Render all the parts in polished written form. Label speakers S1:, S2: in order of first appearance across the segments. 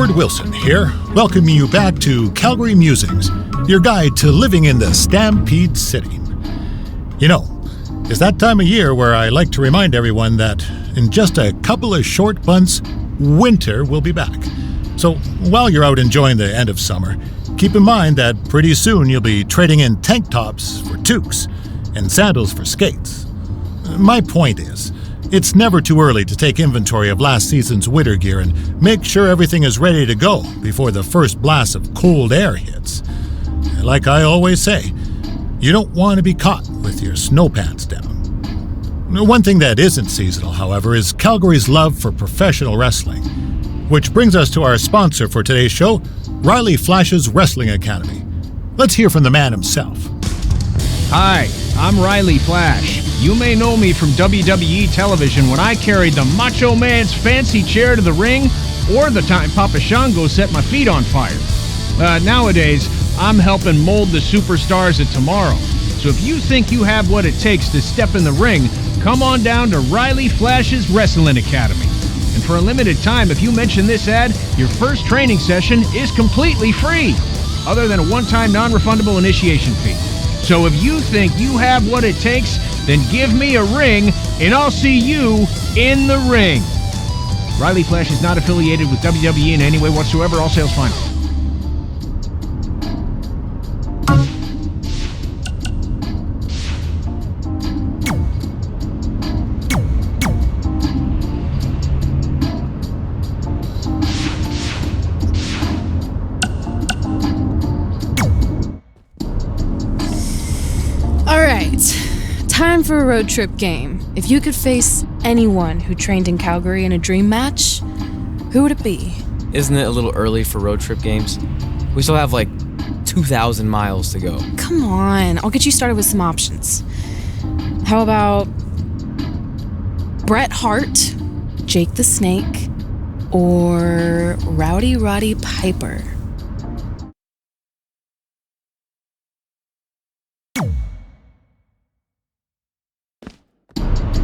S1: Gord Wilson here, welcoming you back to Calgary Musings, your guide to living in the Stampede City. You know, it's that time of year where I like to remind everyone that in just a couple of short months, winter will be back. So while you're out enjoying the end of summer, keep in mind that pretty soon you'll be trading in tank tops for toques and sandals for skates. My point is, it's never too early to take inventory of last season's winter gear and make sure everything is ready to go before the first blast of cold air hits. Like I always say, you don't want to be caught with your snow pants down. One thing that isn't seasonal, however, is Calgary's love for professional wrestling, which brings us to our sponsor for today's show, Riley Flash's Wrestling Academy. Let's hear from the man himself.
S2: Hi, I'm Riley Flash. You may know me from WWE television when I carried the Macho Man's fancy chair to the ring, or the time Papa Shango set my feet on fire. Nowadays, I'm helping mold the superstars of tomorrow. So if you think you have what it takes to step in the ring, come on down to Riley Flash's Wrestling Academy. And for a limited time, if you mention this ad, your first training session is completely free, other than a one-time non-refundable initiation fee. So if you think you have what it takes, then give me a ring, and I'll see you in the ring. Riley Flash is not affiliated with WWE in any way whatsoever. All sales final.
S3: Time for a road trip game. If you could face anyone who trained in Calgary in a dream match, who would it be?
S4: Isn't it a little early for road trip games? We still have like 2,000 miles to go.
S3: Come on, I'll get you started with some options. How about Bret Hart, Jake the Snake, or Rowdy Roddy Piper?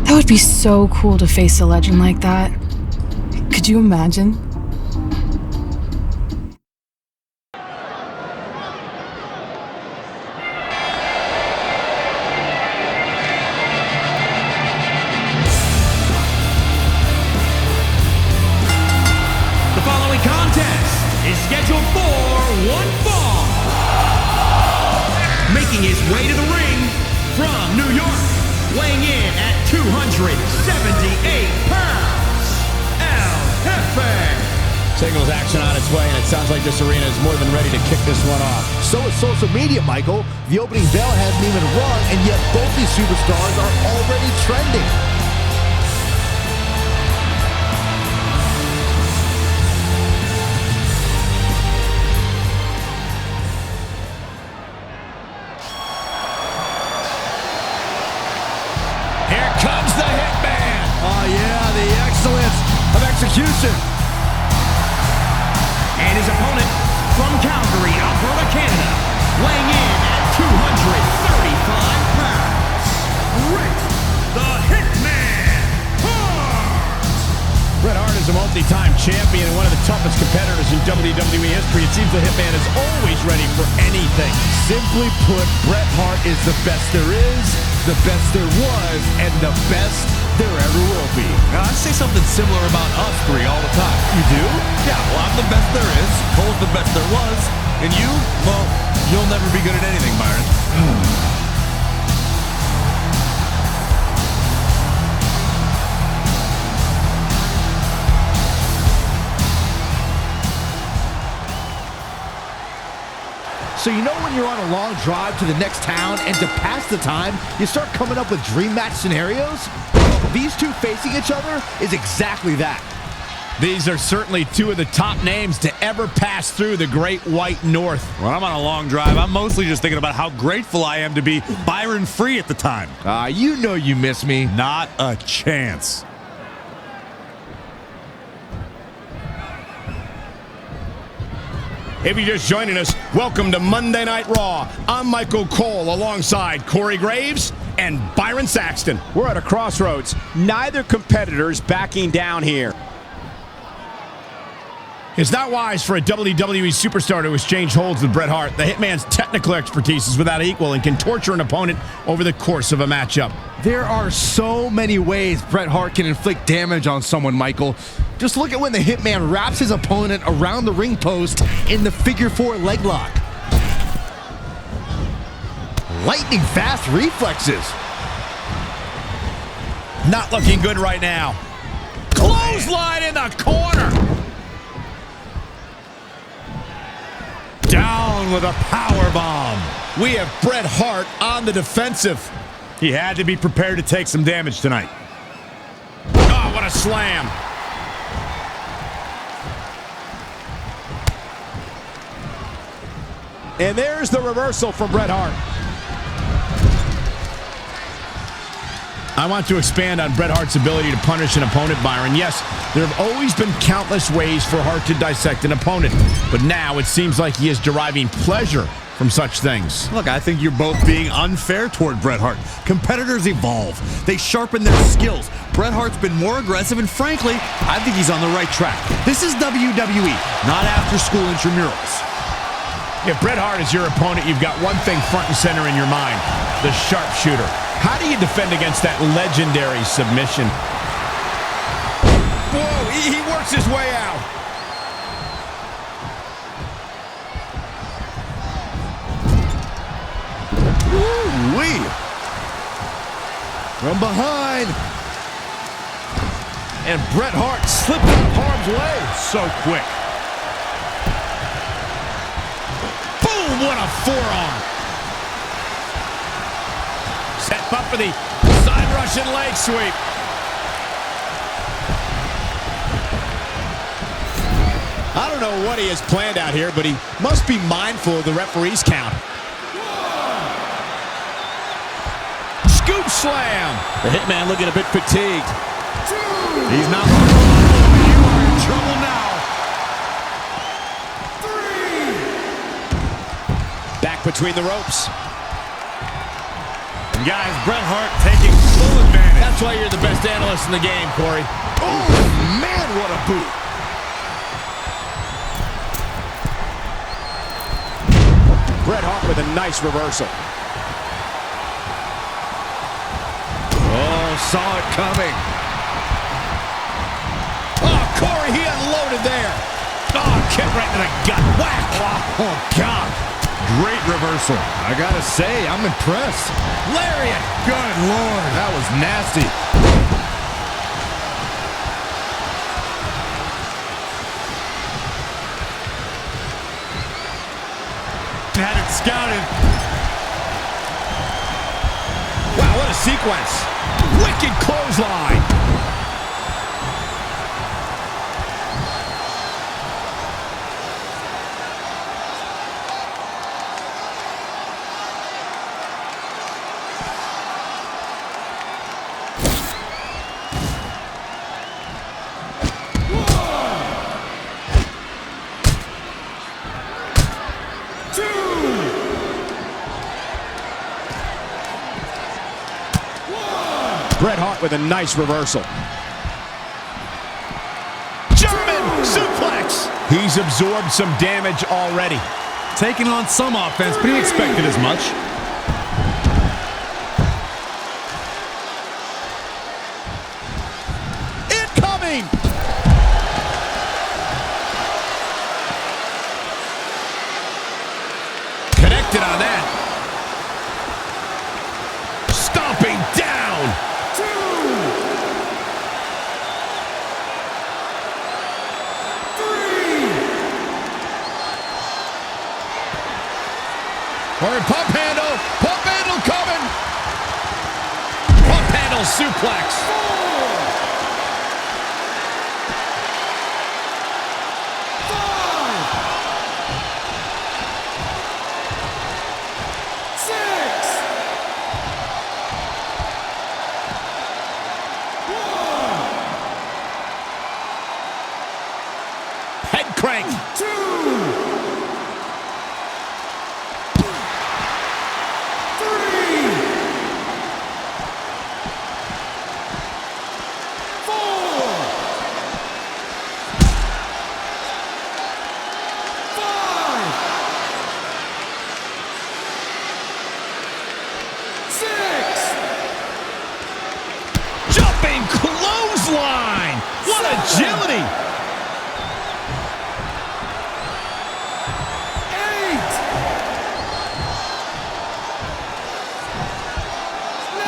S3: That would be so cool to face a legend like that. Could you imagine?
S5: The following contest is scheduled for one fall. Making his way to the ring from New York, weighing in at 278 pounds, El Jefe.
S6: Signals action on its way, and it sounds like this arena is more than ready to kick this one off.
S7: So is social media, Michael. The opening bell hasn't even rung, and yet both these superstars are already trending.
S6: Here comes the Hitman. Oh, yeah, the excellence of execution.
S5: And his opponent from Calgary, Alberta, Canada, weighing in at 235 pounds, Bret the Hitman Hart.
S6: Bret Hart is a multi-time champion and one of the toughest competitors in WWE history. It seems the Hitman is always ready for anything.
S7: Simply put, Bret Hart is the best there is, the best there was, and the best there ever will be.
S8: Now, I say something similar about us three all the time.
S7: You do?
S8: Yeah, well, I'm the best there is, Cole's the best there was, and you, well, you'll never be good at anything, Byron.
S7: So you know when you're on a long drive to the next town and to pass the time, you start coming up with dream match scenarios? Well, these two facing each other is exactly that.
S6: These are certainly two of the top names to ever pass through the Great White North.
S8: When I'm on a long drive, I'm mostly just thinking about how grateful I am to be Byron free at the time.
S7: You know you miss me.
S8: Not a chance.
S6: If you're just joining us, welcome to Monday Night Raw. I'm Michael Cole alongside Corey Graves and Byron Saxton. We're at a crossroads. Neither competitor's backing down here. It's not wise for a WWE superstar to exchange holds with Bret Hart. The Hitman's technical expertise is without equal and can torture an opponent over the course of a matchup.
S7: There are so many ways Bret Hart can inflict damage on someone, Michael. Just look at when the Hitman wraps his opponent around the ring post in the figure 4 leg lock. Lightning fast reflexes.
S6: Not looking good right now. Clothesline in the corner.
S8: Down with a power bomb.
S6: We have Bret Hart on the defensive.
S8: He had to be prepared to take some damage tonight.
S6: Oh, what a slam. And there's the reversal from Bret Hart. I want to expand on Bret Hart's ability to punish an opponent, Byron. Yes, there have always been countless ways for Hart to dissect an opponent, but now it seems like he is deriving pleasure from such things.
S8: Look, I think you're both being unfair toward Bret Hart. Competitors evolve. They sharpen their skills. Bret Hart's been more aggressive, and frankly, I think he's on the right track. This is WWE, not after-school intramurals.
S6: If Bret Hart is your opponent, you've got one thing front and center in your mind: the sharpshooter. How do you defend against that legendary submission? Whoa, he works his way out.
S7: Woo-wee. From behind. And Bret Hart slipped out of harm's way.
S8: So quick.
S6: Boom, what a forearm. Set up for the side Russian leg sweep. I don't know what he has planned out here, but he must be mindful of the referee's count. Scoop slam.
S8: The Hitman looking a bit fatigued. He's not looking alone. You are in trouble now.
S6: Back between the ropes.
S8: And guys, Bret Hart taking full advantage.
S6: That's why you're the best analyst in the game, Corey.
S7: Oh, man, what a boot.
S6: Bret Hart with a nice reversal.
S7: Oh, saw it coming.
S6: Oh, Corey, he unloaded there. Oh, kick right to the gut. Whack.
S7: Oh, God. Great reversal. I gotta say, I'm impressed.
S6: Lariat.
S7: Good Lord, that was nasty.
S8: Had it scouted.
S6: Wow, what a sequence. Wicked clothesline. Bret Hart with a nice reversal. German suplex. He's absorbed some damage already.
S8: Taking on some offense, but he expected as much.
S6: Incoming. Connected on that. Stomping down. Or pump handle coming. Pump handle suplex. Head crank. 4. Flipping clothesline. What agility.
S5: 9.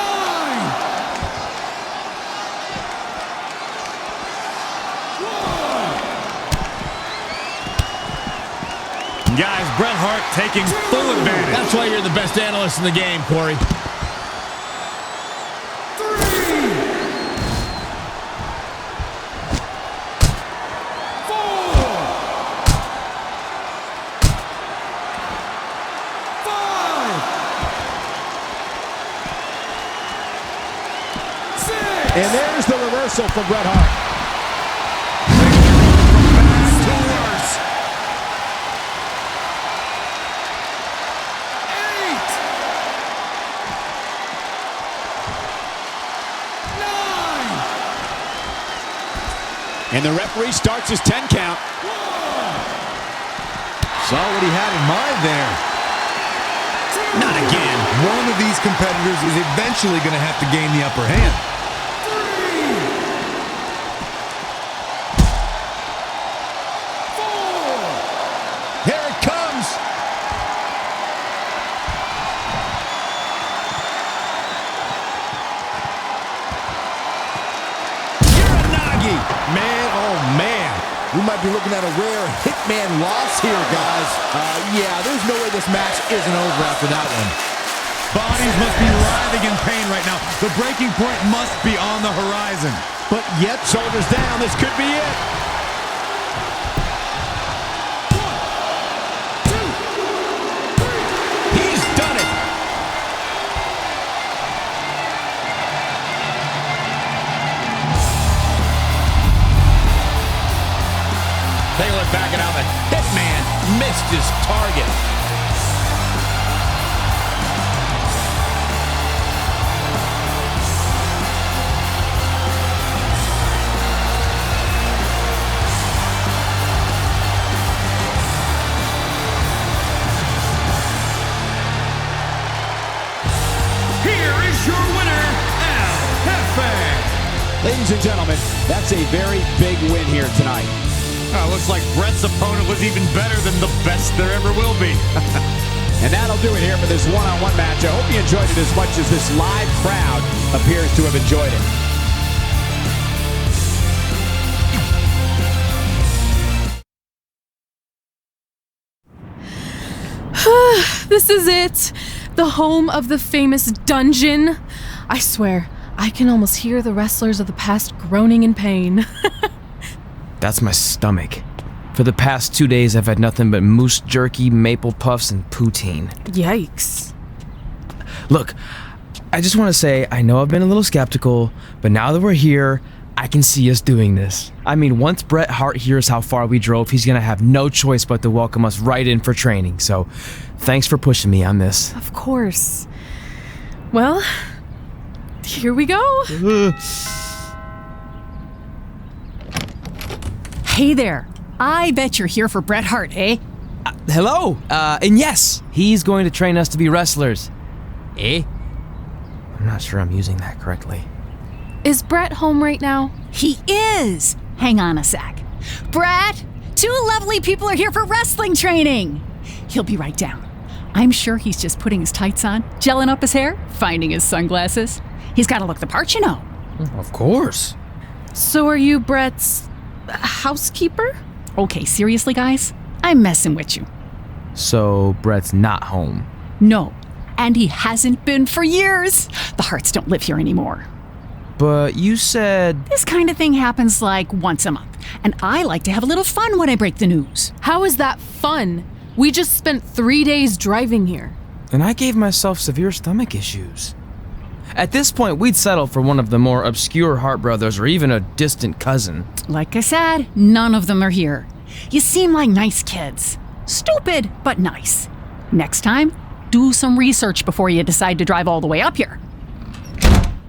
S5: Guys, Bret Hart taking full advantage.
S6: That's why you're the best analyst in the game, Corey.
S5: 3. 4. 5. 6.
S6: And there's the reversal for Bret Hart. And the referee starts his 10 count.
S8: Saw what he had in mind there.
S6: Not again.
S8: One of these competitors is eventually going to have to gain the upper hand.
S5: 3. 4.
S6: Here it comes.
S7: Man, oh man. We might be looking at a rare hitman loss here, guys. Yeah, there's no way this match isn't over after that one.
S8: Bodies must be writhing in pain right now. The breaking point must be on the horizon.
S6: But yet, shoulders down. This could be it.
S5: 1, 2, 3.
S6: He's done it. Take a look back at how the Hitman missed his target.
S5: Here is your winner, El Jefe.
S6: Ladies and gentlemen, that's a very big win here tonight.
S8: Looks like Bret's opponent was even better than the best there ever will be.
S6: And that'll do it here for this one-on-one match. I hope you enjoyed it as much as this live crowd appears to have enjoyed it.
S3: This is it. The home of the famous dungeon. I swear, I can almost hear the wrestlers of the past groaning in pain.
S4: That's my stomach. For the past 2 days, I've had nothing but moose jerky, maple puffs, and poutine.
S3: Yikes.
S4: Look, I just want to say, I know I've been a little skeptical, but now that we're here, I can see us doing this. I mean, once Bret Hart hears how far we drove, he's gonna have no choice but to welcome us right in for training. So, thanks for pushing me on this.
S3: Of course. Well, here we go.
S9: Hey there. I bet you're here for Bret Hart, eh?
S4: Hello, and yes, he's going to train us to be wrestlers. Eh? I'm not sure I'm using that correctly.
S3: Is Bret home right now?
S9: He is. Hang on a sec. Bret, 2 lovely people are here for wrestling training. He'll be right down. I'm sure he's just putting his tights on, gelling up his hair, finding his sunglasses. He's got to look the part, you know.
S4: Of course.
S3: So are you Bret's housekeeper?
S9: Okay, seriously, guys? I'm messing with you.
S4: So, Bret's not home.
S9: No, and he hasn't been for years. The Harts don't live here anymore.
S4: But you said...
S9: This kind of thing happens like once a month, and I like to have a little fun when I break the news.
S3: How is that fun? We just spent 3 days driving here.
S4: And I gave myself severe stomach issues. At this point, we'd settle for one of the more obscure Hart brothers or even a distant cousin.
S9: Like I said, none of them are here. You seem like nice kids. Stupid, but nice. Next time, do some research before you decide to drive all the way up here.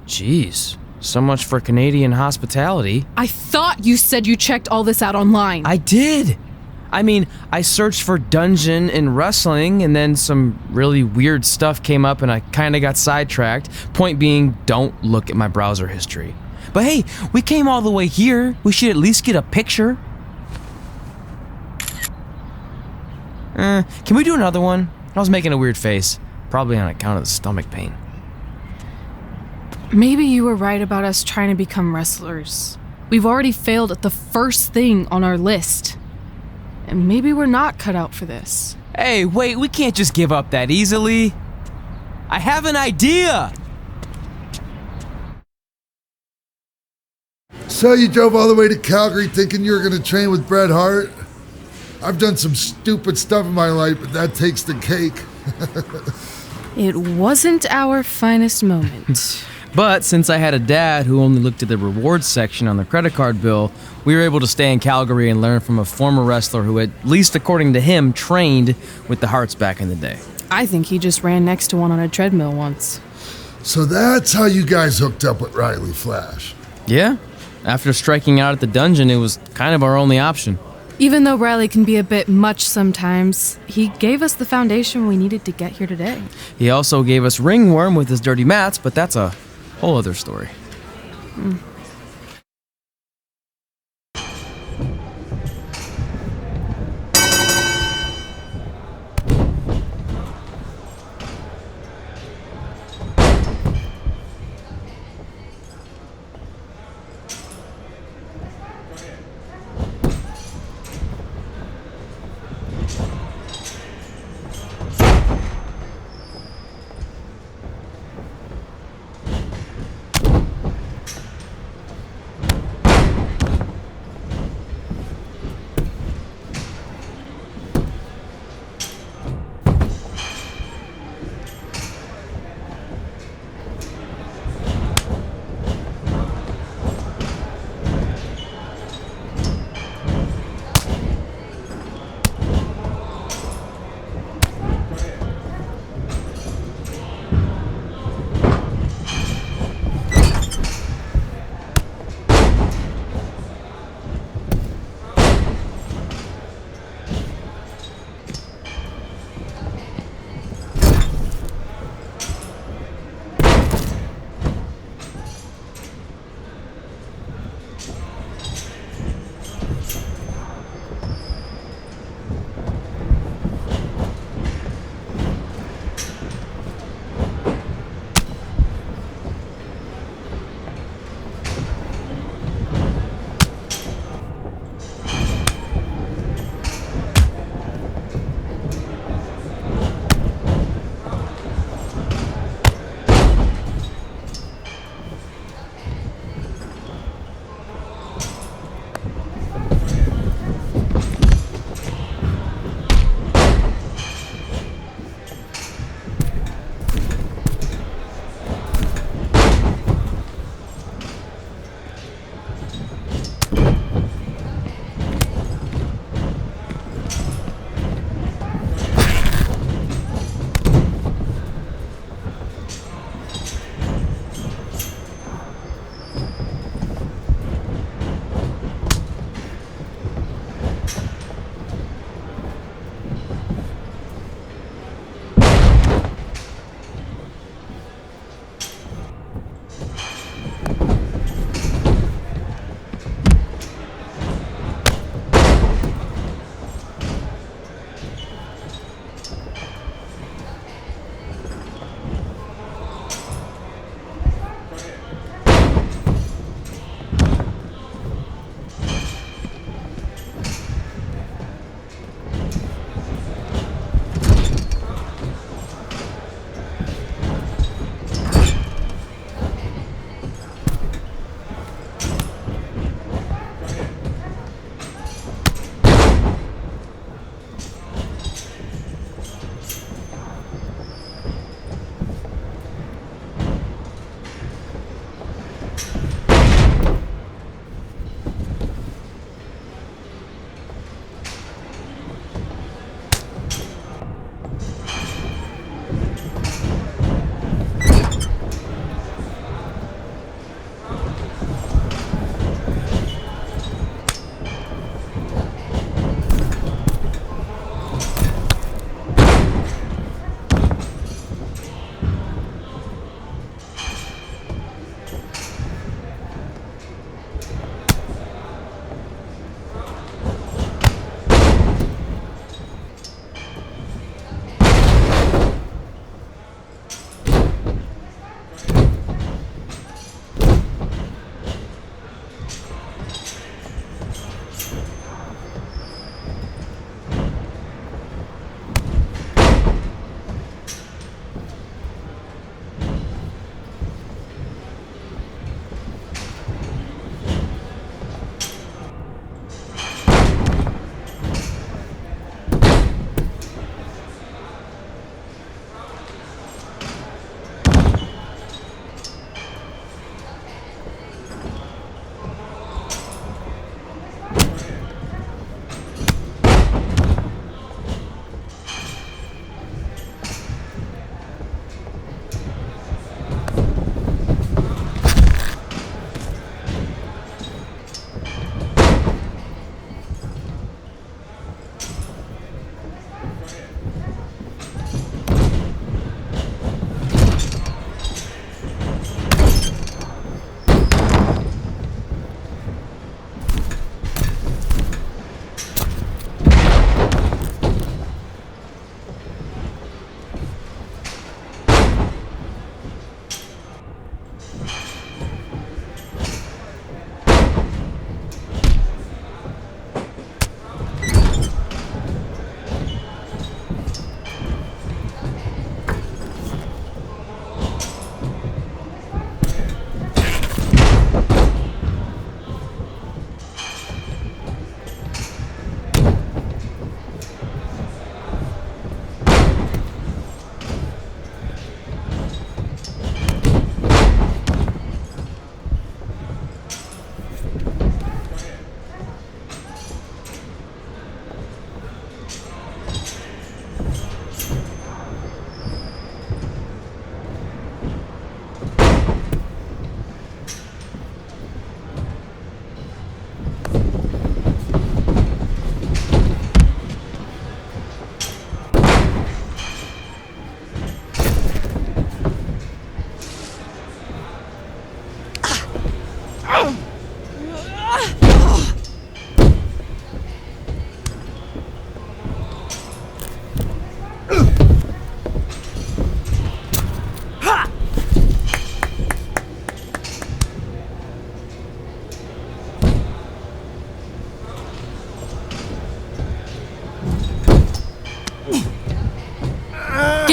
S4: Jeez, so much for Canadian hospitality.
S3: I thought you said you checked all this out online.
S4: I did. I mean, I searched for dungeon in wrestling, and then some really weird stuff came up, and I kind of got sidetracked. Point being, don't look at my browser history. But hey, we came all the way here. We should at least get a picture. Can we do another one? I was making a weird face, probably on account of the stomach pain.
S3: Maybe you were right about us trying to become wrestlers. We've already failed at the first thing on our list. And maybe we're not cut out for this.
S4: Hey, wait, we can't just give up that easily. I have an idea!
S10: So you drove all the way to Calgary thinking you were going to train with Bret Hart? I've done some stupid stuff in my life, but that takes the cake.
S3: It wasn't our finest moment.
S4: But since I had a dad who only looked at the rewards section on the credit card bill, we were able to stay in Calgary and learn from a former wrestler who, at least according to him, trained with the Harts back in the day.
S3: I think he just ran next to one on a treadmill once.
S10: So that's how you guys hooked up with Riley Flash.
S4: Yeah. After striking out at the dungeon, it was kind of our only option.
S3: Even though Riley can be a bit much sometimes, he gave us the foundation we needed to get here today.
S4: He also gave us Ringworm with his dirty mats, but that's a whole other story.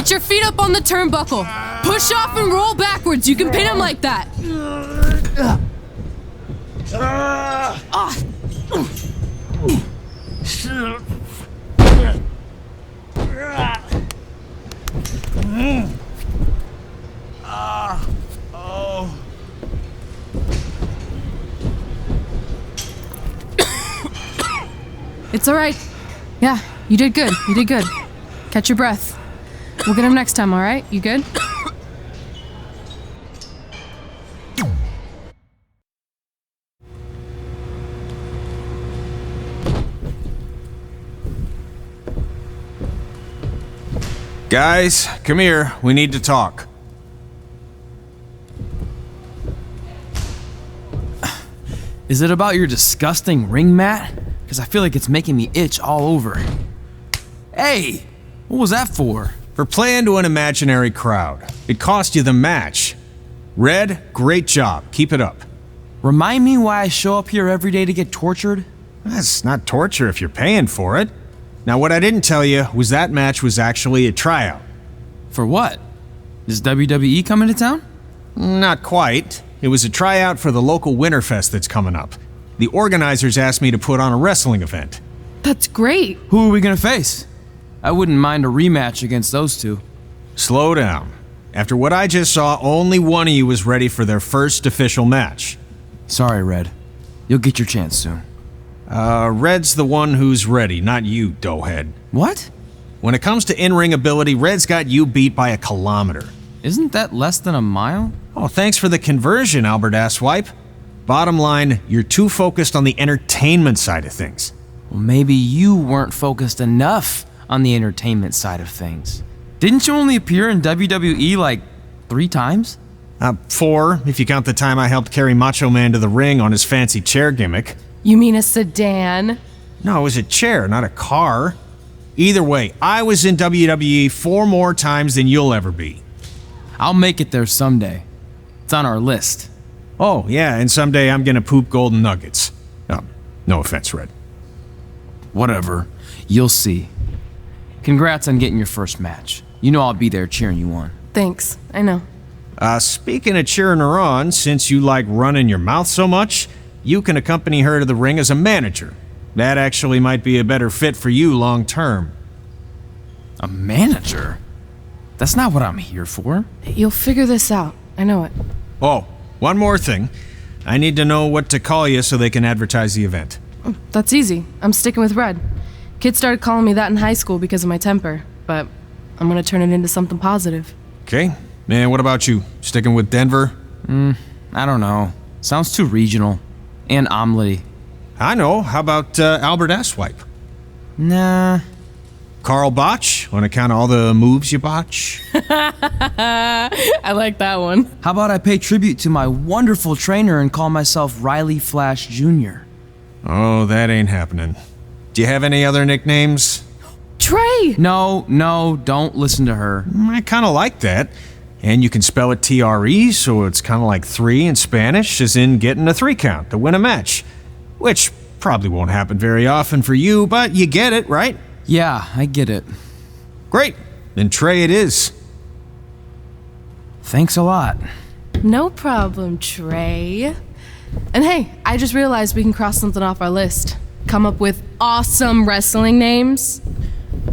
S3: Get your feet up on the turnbuckle. Push off and roll backwards. You can pin him like that. It's all right. Yeah, you did good. You did good. Catch your breath. We'll get him next time, all right? You good?
S2: Guys, come here. We need to talk.
S4: Is it about your disgusting ring mat? Because I feel like it's making me itch all over. Hey, what was that for?
S2: For playing to an imaginary crowd. It cost you the match. Red, great job. Keep it up.
S4: Remind me why I show up here every day to get tortured?
S2: That's not torture if you're paying for it. Now, what I didn't tell you was that match was actually a tryout.
S4: For what? Is WWE coming to town?
S2: Not quite. It was a tryout for the local Winterfest that's coming up. The organizers asked me to put on a wrestling event.
S3: That's great.
S4: Who are we gonna face? I wouldn't mind a rematch against those two.
S2: Slow down. After what I just saw, only one of you was ready for their first official match.
S4: Sorry, Red. You'll get your chance soon.
S2: Red's the one who's ready, not you, doughhead.
S4: What?
S2: When it comes to in-ring ability, Red's got you beat by a kilometer.
S4: Isn't that less than a mile?
S2: Oh, thanks for the conversion, Albert Asswipe. Bottom line, you're too focused on the entertainment side of things.
S4: Well, maybe you weren't focused enough on the entertainment side of things. Didn't you only appear in WWE like 3 times?
S2: 4, if you count the time I helped carry Macho Man to the ring on his fancy chair gimmick.
S3: You mean a sedan?
S2: No, it was a chair, not a car. Either way, I was in WWE 4 more times than you'll ever be.
S4: I'll make it there someday. It's on our list.
S2: Oh, yeah, and someday I'm gonna poop golden nuggets. No offense, Red.
S4: Whatever. You'll see. Congrats on getting your first match. You know I'll be there cheering you on.
S3: Thanks. I know.
S2: Speaking of cheering her on, since you like running your mouth so much, you can accompany her to the ring as a manager. That actually might be a better fit for you long term.
S4: A manager? That's not what I'm here for.
S3: You'll figure this out. I know it.
S2: Oh, one more thing. I need to know what to call you so they can advertise the event.
S3: That's easy. I'm sticking with Red. Kids started calling me that in high school because of my temper, but I'm gonna turn it into something positive.
S2: Okay. Man, what about you? Sticking with Denver?
S4: I don't know. Sounds too regional. And omelette-y.
S2: I know. How about Albert Asswipe?
S4: Nah.
S2: Carl Botch, on account of all the moves you botch?
S3: I like that one.
S4: How about I pay tribute to my wonderful trainer and call myself Riley Flash Jr.?
S2: Oh, that ain't happening. Do you have any other nicknames?
S3: Trey!
S4: No, don't listen to her.
S2: I kind of like that. And you can spell it T-R-E, so it's kind of like 3 in Spanish, as in getting a 3 count to win a match. Which probably won't happen very often for you, but you get it, right?
S4: Yeah, I get it.
S2: Great. Then Trey it is.
S4: Thanks a lot.
S3: No problem, Trey. And hey, I just realized we can cross something off our list. Come up with awesome wrestling names.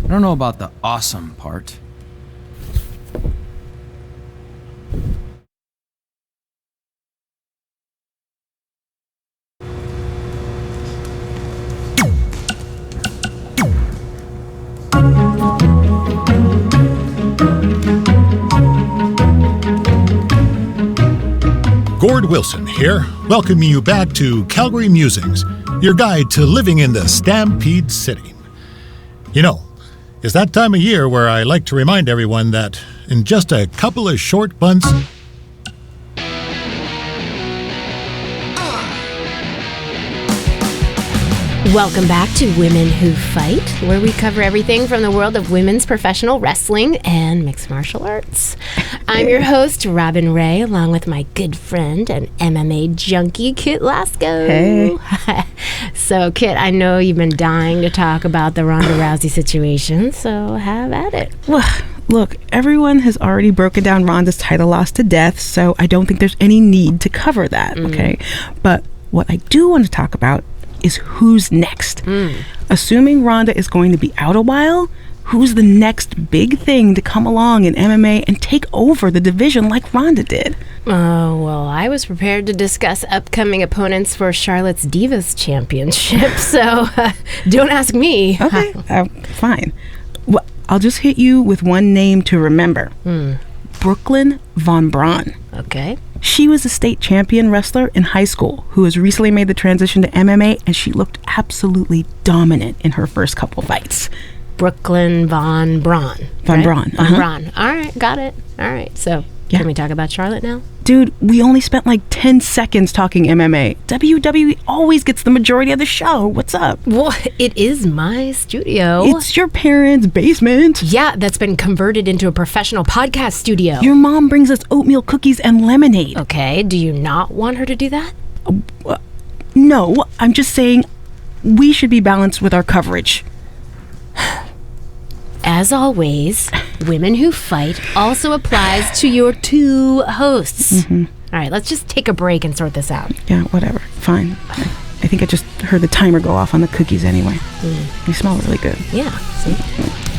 S4: I don't know about the awesome part.
S1: Gord Wilson here, welcoming you back to Calgary Musings, your guide to living in the Stampede City. You know, it's that time of year where I like to remind everyone that in just a couple of short months...
S11: Welcome back to Women Who Fight, where we cover everything from the world of women's professional wrestling and mixed martial arts. I'm your host, Robin Ray, along with my good friend and MMA junkie, Kit Lasco.
S12: Hey.
S11: So, Kit, I know you've been dying to talk about the Ronda Rousey situation, so have at it.
S3: Well,
S12: Look, everyone has already broken down Ronda's title loss to death, so I don't think there's any need to cover that, okay? But what I do want to talk about is who's next. Assuming Ronda is going to be out a while, who's the next big thing to come along in MMA and take over the division like Ronda did?
S11: Oh, well, I was prepared to discuss upcoming opponents for Charlotte's Divas Championship, so don't ask me.
S12: Okay, fine. Well, I'll just hit you with one name to remember. Brooklyn Von Braun.
S11: Okay.
S12: She was a state champion wrestler in high school who has recently made the transition to MMA, and she looked absolutely dominant in her first couple fights.
S11: Brooklyn Von Braun.
S12: Von Braun.
S11: Von Braun. All right, got it. All right, so can we talk about Charlotte now?
S12: Dude, we only spent like 10 seconds talking MMA. WWE always gets the majority of the show. What's up?
S11: Well, it is my studio.
S12: It's your parents' basement.
S11: Yeah, that's been converted into a professional podcast studio.
S12: Your mom brings us oatmeal cookies and lemonade.
S11: Okay, do you not want her to do that?
S12: No, I'm just saying we should be balanced with our coverage.
S11: As always, Women Who Fight also applies to your two hosts. All right, let's just take a break and sort this out.
S12: Yeah, whatever. Fine. I think I just heard the timer go off on the cookies anyway. They smell really good.
S11: Yeah, see?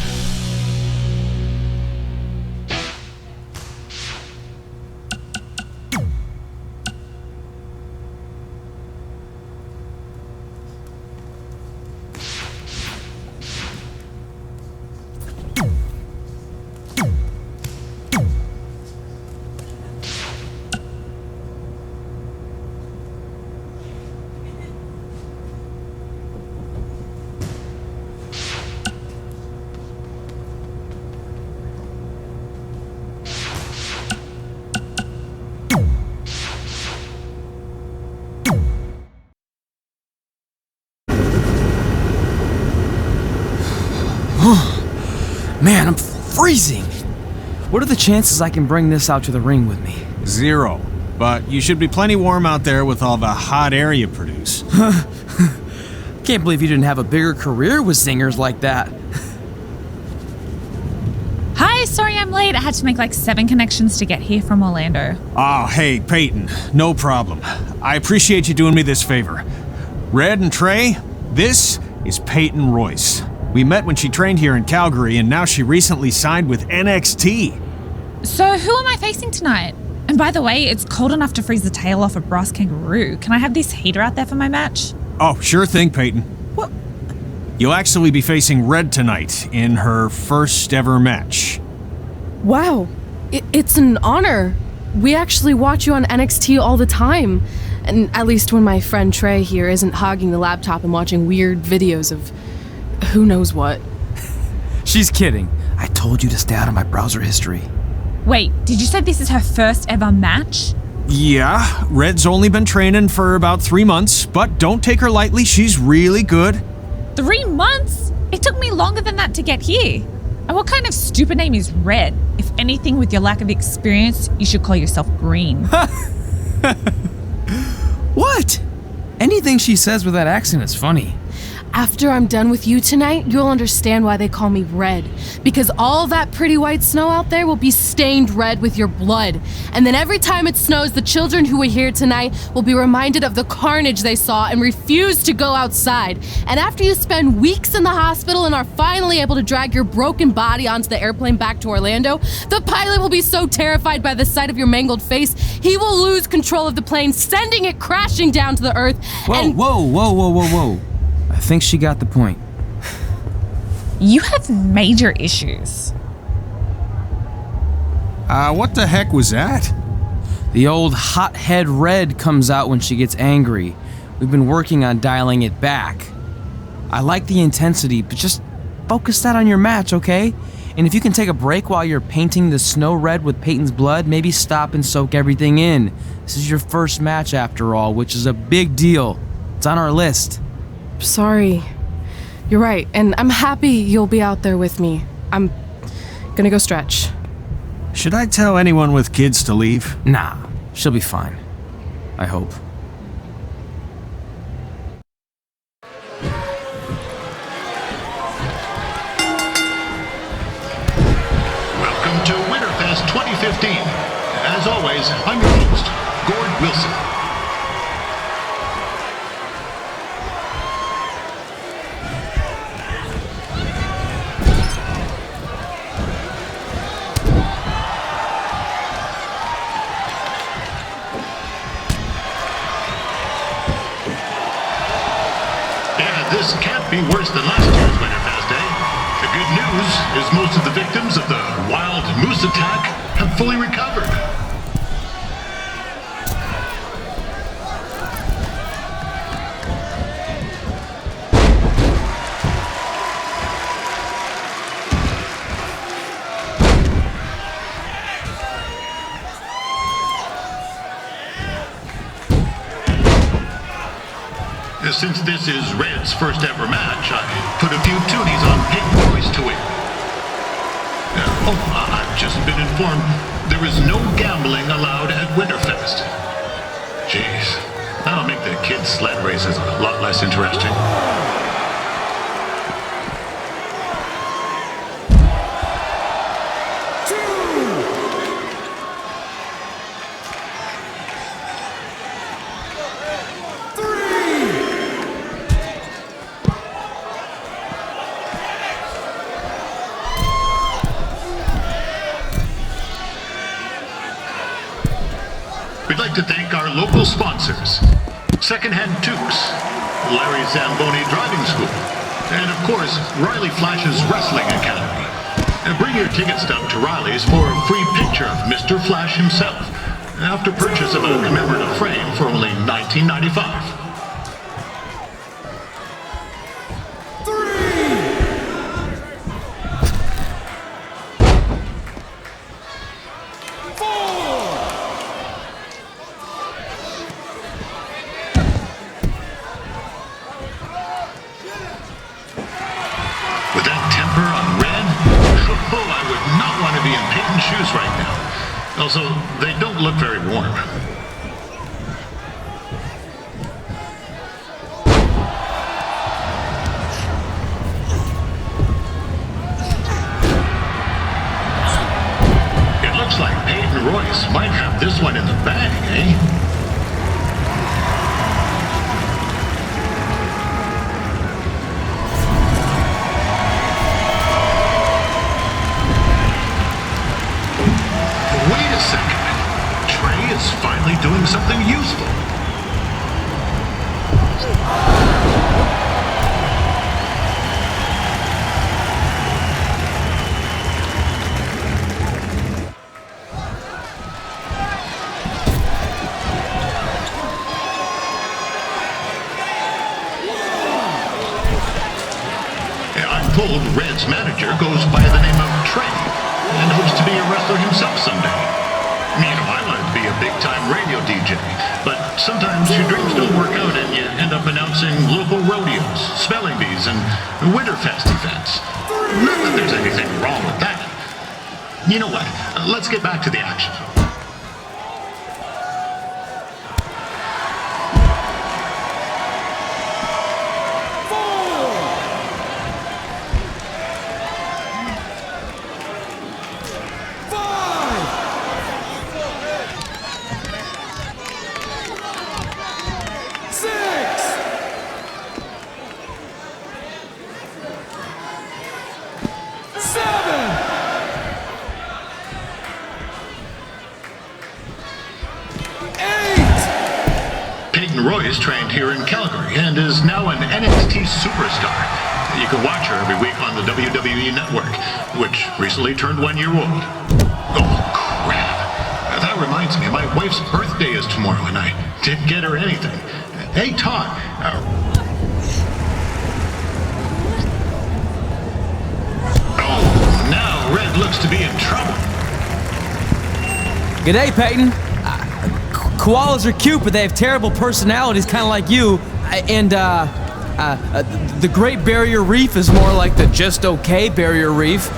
S4: Man, I'm freezing. What are the chances I can bring this out to the ring with me?
S2: 0. But you should be plenty warm out there with all the hot air you produce.
S4: Can't believe you didn't have a bigger career with singers like that.
S13: Hi, sorry I'm late. I had to make like 7 connections to get here from Orlando.
S2: Oh, hey, Peyton. No problem. I appreciate you doing me this favor. Red and Trey, this is Peyton Royce. We met when she trained here in Calgary, and now she recently signed with NXT.
S13: So who am I facing tonight? And by the way, it's cold enough to freeze the tail off a brass kangaroo. Can I have this heater out there for my match?
S2: Oh, sure thing, Peyton.
S13: What?
S2: You'll actually be facing Red tonight in her first ever match.
S3: Wow, it's an honor. We actually watch you on NXT all the time. And at least when my friend Trey here isn't hogging the laptop and watching weird videos of who knows what.
S4: She's kidding. I told you to stay out of my browser history.
S13: Wait, did you say this is her first ever match?
S2: Yeah, Red's only been training for about 3 months, but don't take her lightly, she's really good.
S13: 3 months? It took me longer than that to get here. And what kind of stupid name is Red? If anything, with your lack of experience, you should call yourself Green.
S4: What? Anything she says with that accent is funny.
S3: After I'm done with you tonight, you'll understand why they call me Red. Because all that pretty white snow out there will be stained red with your blood. And then every time it snows, the children who were here tonight will be reminded of the carnage they saw and refuse to go outside. And after you spend weeks in the hospital and are finally able to drag your broken body onto the airplane back to Orlando, the pilot will be so terrified by the sight of your mangled face, he will lose control of the plane, sending it crashing down to the earth.
S4: Whoa. I think she got the point.
S13: You have major issues.
S2: What the heck was that?
S4: The old hothead Red comes out when she gets angry. We've been working on dialing it back. I like the intensity, but just focus that on your match, okay? And if you can take a break while you're painting the snow red with Peyton's blood, maybe stop and soak everything in. This is your first match after all, which is a big deal. It's on our list.
S3: Sorry. You're right, and I'm happy you'll be out there with me. I'm gonna go stretch.
S2: Should I tell anyone with kids to leave?
S4: Nah, she'll be fine. I hope.
S1: 15. As always, I'm your host, Gord Wilson. This can't be worse than last year's Winterfest Day. The good news is most of the victims of the wild moose attack have fully recovered. Since this is Red's first ever match, I put a few toonies on Peyton Royce to win. I've just been informed there is no gambling allowed at Winterfest. Jeez, that'll make the kids' sled races a lot less interesting. We'd like to thank our local sponsors, Secondhand Tukes, Larry Zamboni Driving School, and of course, Riley Flash's Wrestling Academy. And bring your ticket stub to Riley's for a free picture of Mr. Flash himself, after purchase of a commemorative frame for only $19.95. Shoes right now. Also, they don't look very warm. It looks like Peyton Royce might have this one in the bag, eh? Is finally doing something useful. I'm told Red's manager goes by the name of Trey and hopes to be a wrestler himself someday. You know, I wanted to be a big-time radio DJ, but sometimes your dreams don't work out and you end up announcing local rodeos, spelling bees, and Winterfest events. Not that there's anything wrong with that. You know what? Let's get back to the action. Royce trained here in Calgary and is now an NXT superstar. You can watch her every week on the WWE Network, which recently turned 1 year old. Oh, crap. That reminds me, my wife's birthday is tomorrow and I didn't get her anything. Hey, Todd. Oh, now Red looks to be in trouble.
S4: G'day, Peyton. Koalas are cute, but they have terrible personalities, kind of like you. And the Great Barrier Reef is more like the just okay Barrier Reef.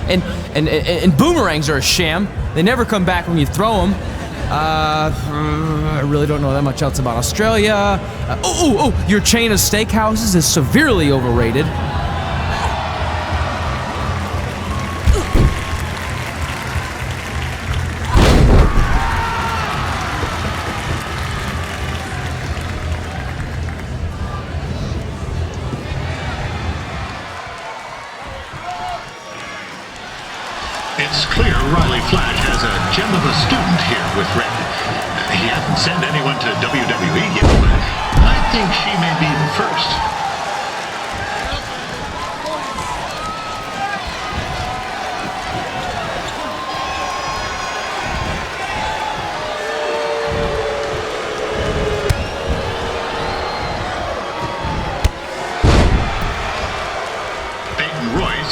S4: And boomerangs are a sham. They never come back when you throw them. I really don't know that much else about Australia. Your chain of steakhouses is severely overrated.
S1: clear Riley Flash has a gem of a student here with Red. He hasn't sent anyone to WWE yet, but I think she may be the first.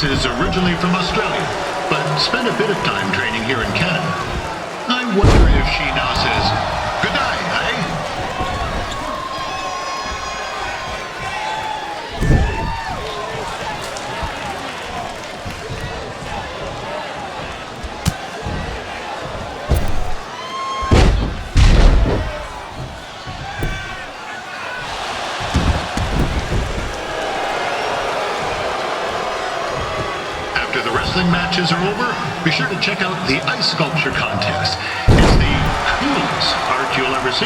S1: Is originally from Australia, but spent a bit of time training here in Canada. I wonder if she now says, good night, matches are over, be sure to check out the ice sculpture contest. It's the coolest art you'll ever see.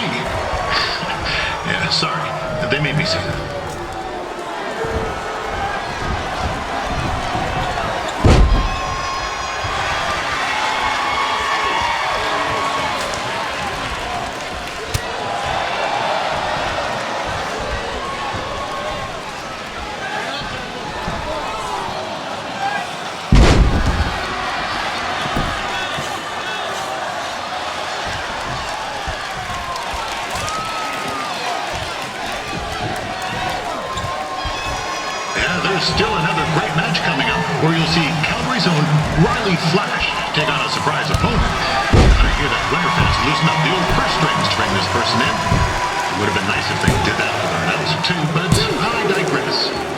S1: Yeah, sorry, they made me say that. Still another great match coming up, where you'll see Calgary's own Riley Flash take on a surprise opponent. I hear that Winterfest loosened up the old purse strings to bring this person in. It would have been nice if they did that with our announcer too, but I digress.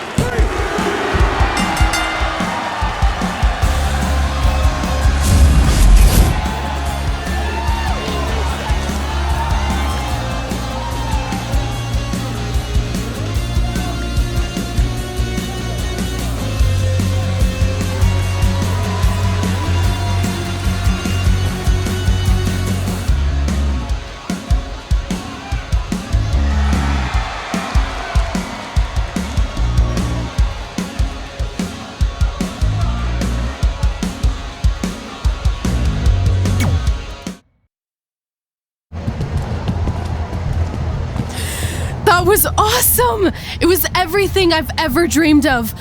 S3: That was awesome! It was everything I've ever dreamed of.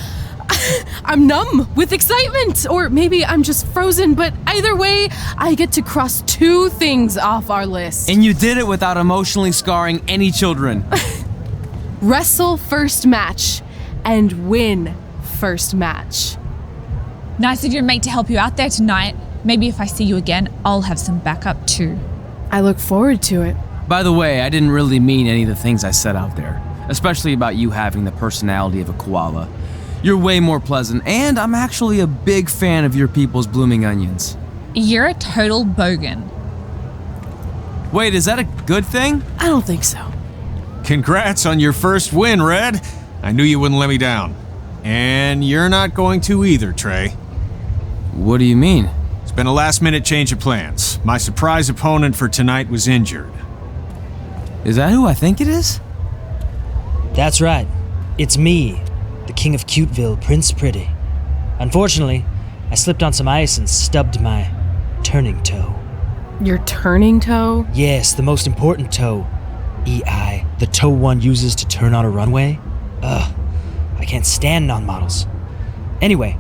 S3: I'm numb with excitement, or maybe I'm just frozen, but either way, I get to cross 2 things off our list.
S4: And you did it without emotionally scarring any children.
S3: Wrestle first match and win first match.
S13: Nice of your mate to help you out there tonight. Maybe if I see you again, I'll have some backup too.
S3: I look forward to it.
S4: By the way, I didn't really mean any of the things I said out there, especially about you having the personality of a koala. You're way more pleasant, and I'm actually a big fan of your people's blooming onions.
S13: You're a total bogan.
S4: Wait, is that a good thing?
S3: I don't think so.
S2: Congrats on your first win, Red. I knew you wouldn't let me down. And you're not going to either, Trey.
S4: What do you mean?
S2: It's been a last-minute change of plans. My surprise opponent for tonight was injured.
S4: Is that who I think it is?
S14: That's right. It's me, the King of Cuteville, Prince Pretty. Unfortunately, I slipped on some ice and stubbed my turning toe.
S3: Your turning toe?
S14: Yes, the most important toe. EI, the toe one uses to turn on a runway. Ugh, I can't stand non-models. Anyway,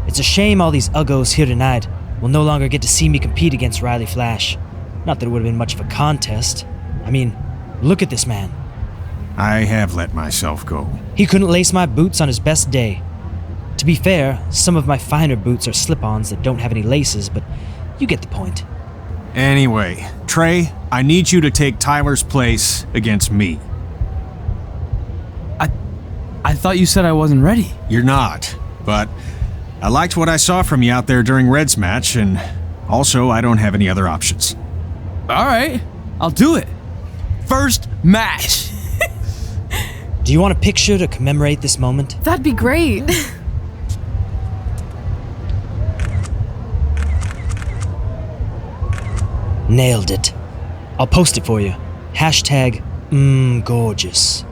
S14: it's a shame all these uggos here tonight will no longer get to see me compete against Riley Flash. Not that it would have been much of a contest. I mean, look at this man.
S2: I have let myself go.
S14: He couldn't lace my boots on his best day. To be fair, some of my finer boots are slip-ons that don't have any laces, but you get the point.
S2: Anyway, Trey, I need you to take Tyler's place against me.
S4: I thought you said I wasn't ready.
S2: You're not, but I liked what I saw from you out there during Red's match, and also I don't have any other options.
S4: All right, I'll do it. First match.
S14: Do you want a picture to commemorate this moment?
S3: That'd be great.
S14: Nailed it. I'll post it for you. Hashtag gorgeous.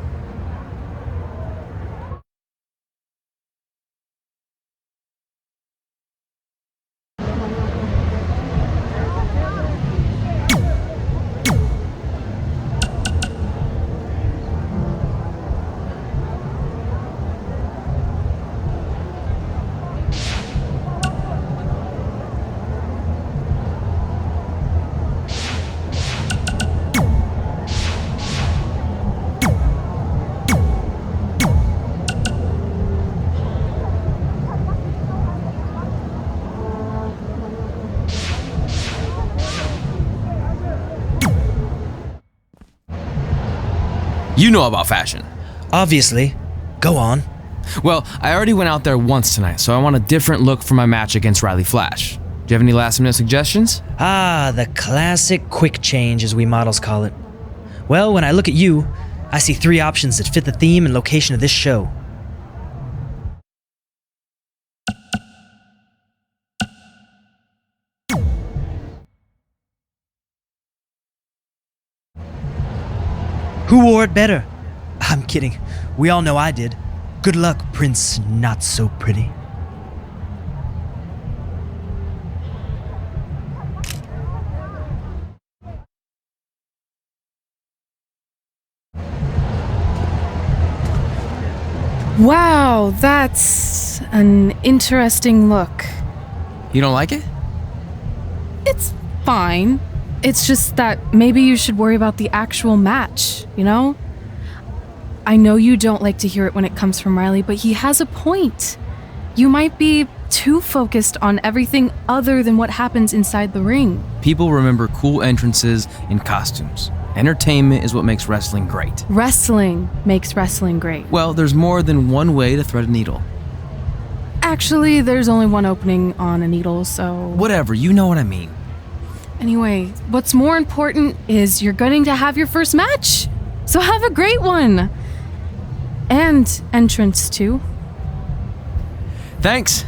S4: You know about fashion.
S14: Obviously. Go on.
S4: Well, I already went out there once tonight, so I want a different look for my match against Riley Flash. Do you have any last-minute suggestions?
S14: Ah, the classic quick change, as we models call it. Well, when I look at you, I see 3 options that fit the theme and location of this show. Who wore it better? I'm kidding. We all know I did. Good luck, Prince Not So Pretty.
S3: Wow, that's an interesting look.
S4: You don't like it?
S3: It's fine. It's just that maybe you should worry about the actual match, you know? I know you don't like to hear it when it comes from Riley, but he has a point. You might be too focused on everything other than what happens inside the ring.
S4: People remember cool entrances and costumes. Entertainment is what makes wrestling great.
S3: Wrestling makes wrestling great.
S4: Well, there's more than one way to thread a needle.
S3: Actually, there's only one opening on a needle, so...
S4: Whatever, you know what I mean.
S3: Anyway, what's more important is you're going to have your first match. So have a great one. And entrance, too.
S4: Thanks.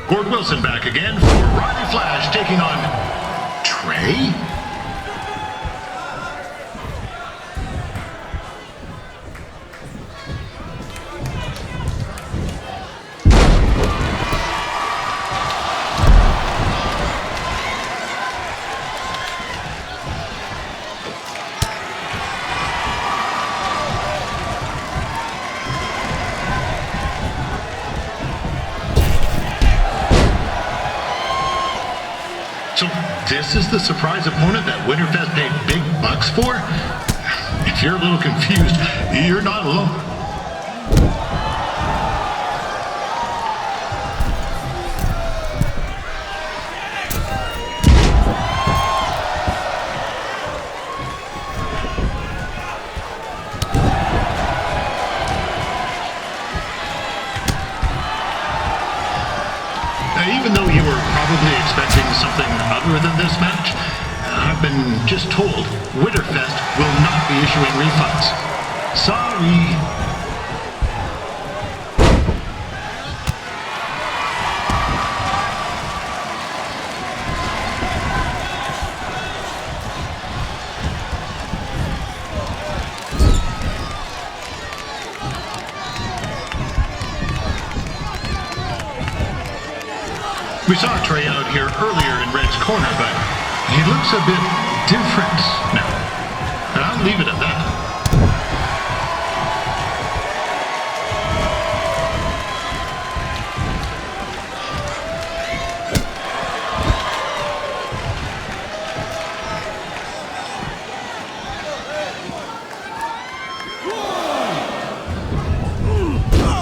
S1: Gord Wilson back again for Riley Flash taking on Trey. So this is the surprise opponent that Winterfest paid big bucks for? If you're a little confused, you're not alone. Even though you were probably expecting something other than this match, I've been just told Winterfest will not be issuing refunds. Sorry. We saw Trey out here earlier in Red's corner, but he looks a bit different now. And I'll leave it at that.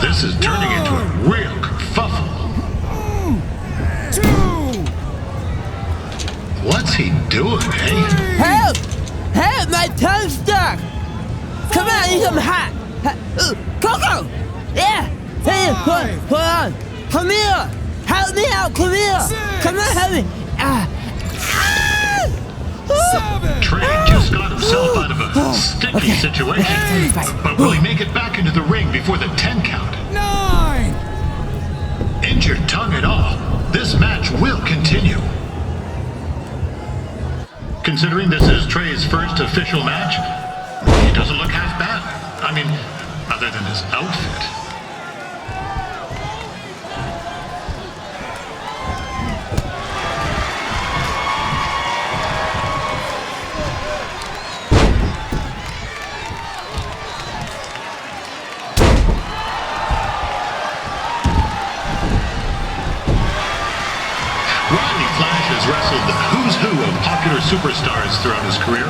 S1: This is turning into a real kerfuffle. What's he doing, eh?
S15: Help! Help! My tongue's stuck! Come on, I need some hot! Coco! Yeah! Hey, hold on! Come here! Help me out! Come here! Come on, help me!
S1: Trey just got himself out of a sticky situation. But will he make it back into the ring before the 10 count? 9! Injured tongue and all, this match will continue. Considering this is Trey's first official match, he doesn't look half bad. I mean, other than his outfit. Wrestled the who's who of popular superstars throughout his career.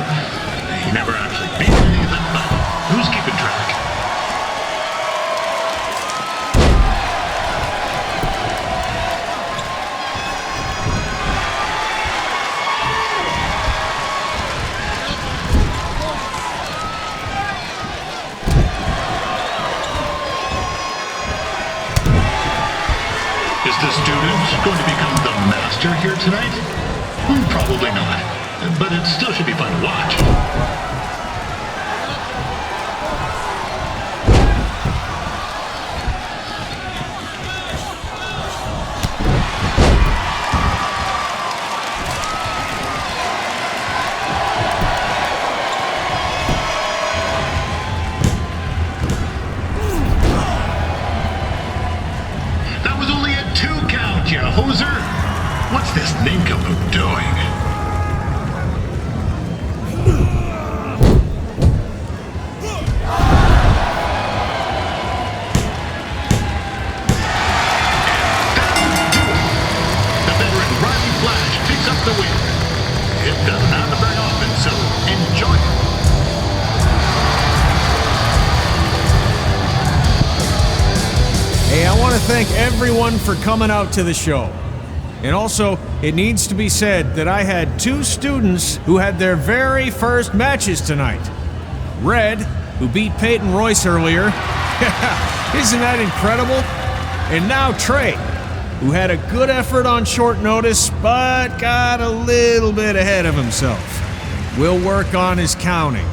S1: He never actually beat any of them, but who's keeping track? Is the student going to become the master here tonight? Probably not, but it still should be fun to watch. That was only a 2 count, you hoser! What's this nincompoop doing? The veteran Riley Flash picks up the win. It doesn't happen very often, so enjoy it.
S2: Hey, I want to thank everyone for coming out to the show. And also, it needs to be said that I had 2 students who had their very first matches tonight. Red, who beat Peyton Royce earlier. Isn't that incredible? And now Trey, who had a good effort on short notice, but got a little bit ahead of himself. We'll work on his counting.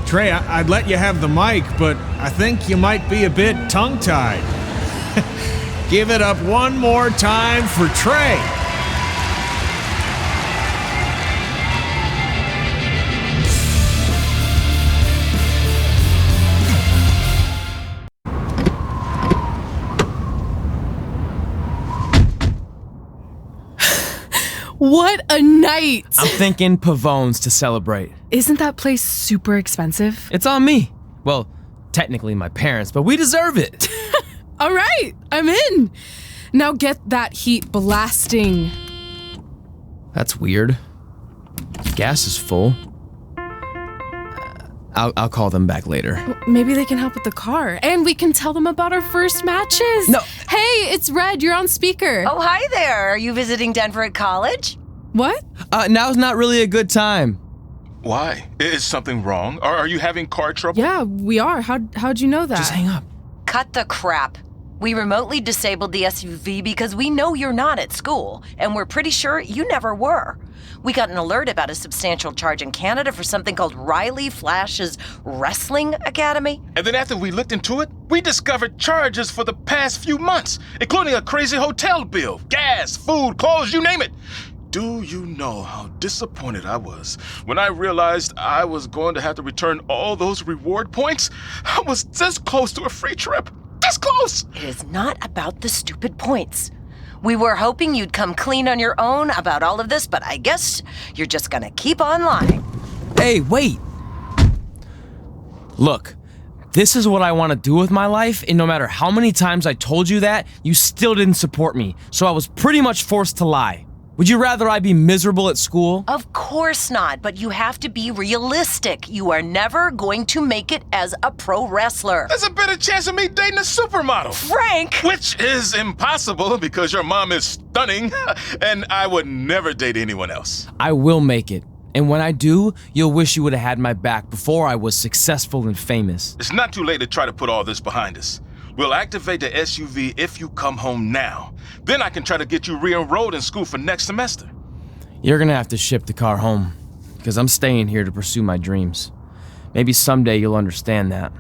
S2: Trey, I'd let you have the mic, but I think you might be a bit tongue-tied. Give it up one more time for Trey.
S3: What a night!
S4: I'm thinking Pavone's to celebrate.
S3: Isn't that place super expensive?
S4: It's on me. Well, technically my parents, but we deserve it.
S3: All right, I'm in. Now get that heat blasting.
S4: That's weird. Gas is full. I'll call them back later.
S3: Maybe they can help with the car. And we can tell them about our first matches.
S4: No.
S3: Hey, it's Red. You're on speaker.
S16: Oh, hi there. Are you visiting Denver at college?
S3: What?
S4: Now's not really a good time.
S17: Why? Is something wrong? Are you having car trouble?
S3: Yeah, we are. How'd you know that?
S4: Just hang up.
S16: Cut the crap. We remotely disabled the SUV because we know you're not at school, and we're pretty sure you never were. We got an alert about a substantial charge in Canada for something called Riley Flash's Wrestling Academy.
S17: And then after we looked into it, we discovered charges for the past few months, including a crazy hotel bill, gas, food, clothes, you name it. Do you know how disappointed I was when I realized I was going to have to return all those reward points? I was this close to a free trip. This close!
S16: It is not about the stupid points. We were hoping you'd come clean on your own about all of this, but I guess you're just gonna keep on lying.
S4: Hey, wait! Look, this is what I want to do with my life, and no matter how many times I told you that, you still didn't support me, so I was pretty much forced to lie. Would you rather I be miserable at school?
S16: Of course not, but you have to be realistic. You are never going to make it as a pro wrestler.
S17: There's a better chance of me dating a supermodel.
S16: Frank!
S17: Which is impossible because your mom is stunning, and I would never date anyone else.
S4: I will make it. And when I do, you'll wish you would have had my back before I was successful and famous.
S17: It's not too late to try to put all this behind us. We'll activate the SUV if you come home now. Then I can try to get you re-enrolled in school for next semester.
S4: You're gonna have to ship the car home, because I'm staying here to pursue my dreams. Maybe someday you'll understand that.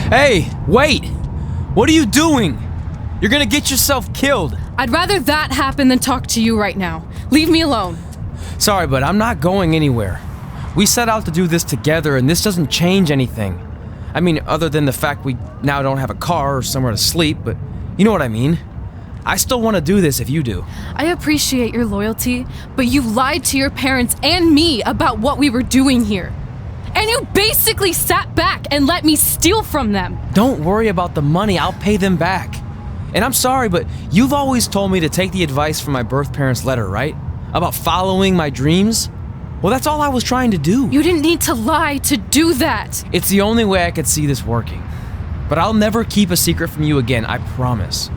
S4: Hey, wait! What are you doing? You're gonna get yourself killed.
S3: I'd rather that happen than talk to you right now. Leave me alone.
S4: Sorry, but I'm not going anywhere. We set out to do this together, and this doesn't change anything. I mean, other than the fact we now don't have a car or somewhere to sleep, but you know what I mean. I still want to do this if you do.
S3: I appreciate your loyalty, but you lied to your parents and me about what we were doing here. And you basically sat back and let me steal from them.
S4: Don't worry about the money, I'll pay them back. And I'm sorry, but you've always told me to take the advice from my birth parents' letter, right? About following my dreams? Well, that's all I was trying to do.
S3: You didn't need to lie to do that.
S4: It's the only way I could see this working. But I'll never keep a secret from you again, I promise.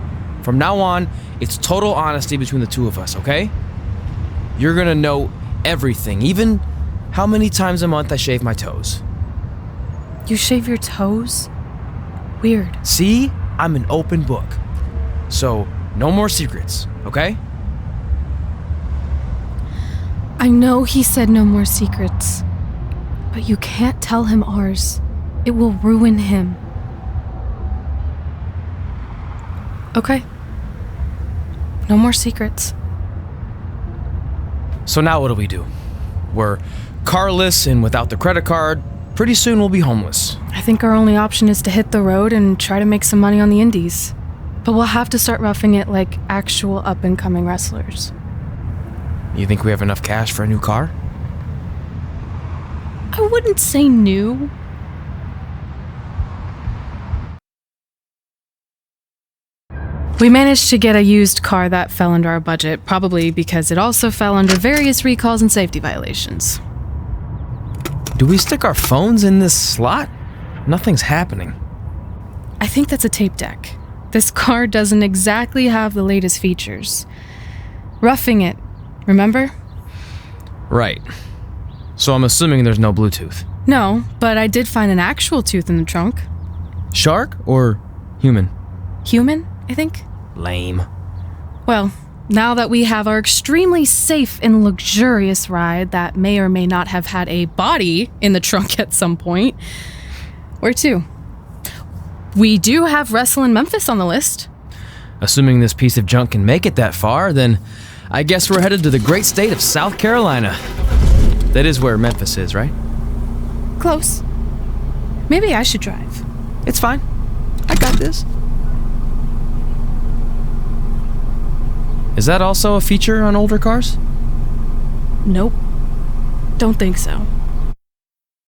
S4: From now on, it's total honesty between the two of us, okay? You're gonna know everything, even how many times a month I shave my toes.
S3: You shave your toes? Weird.
S4: See? I'm an open book. So, no more secrets, okay?
S3: I know he said no more secrets, but you can't tell him ours. It will ruin him. Okay. No more secrets.
S4: So now what do? We're carless and without the credit card. Pretty soon we'll be homeless.
S3: I think our only option is to hit the road and try to make some money on the indies. But we'll have to start roughing it like actual up-and-coming wrestlers.
S4: You think we have enough cash for a new car?
S3: I wouldn't say new. We managed to get a used car that fell under our budget, probably because it also fell under various recalls and safety violations.
S4: Do we stick our phones in this slot? Nothing's happening.
S3: I think that's a tape deck. This car doesn't exactly have the latest features. Roughing it, remember?
S4: Right. So I'm assuming there's no Bluetooth.
S3: No, but I did find an actual tooth in the trunk.
S4: Shark or human?
S3: Human, I think.
S4: Lame.
S3: Well, now that we have our extremely safe and luxurious ride that may or may not have had a body in the trunk at some point, where to? We do have Wrestle in Memphis on the list.
S4: Assuming this piece of junk can make it that far, then I guess we're headed to the great state of South Carolina. That is where Memphis is, right?
S3: Close. Maybe I should drive.
S4: It's fine. I got this. Is that also a feature on older cars?
S3: Nope. Don't think so.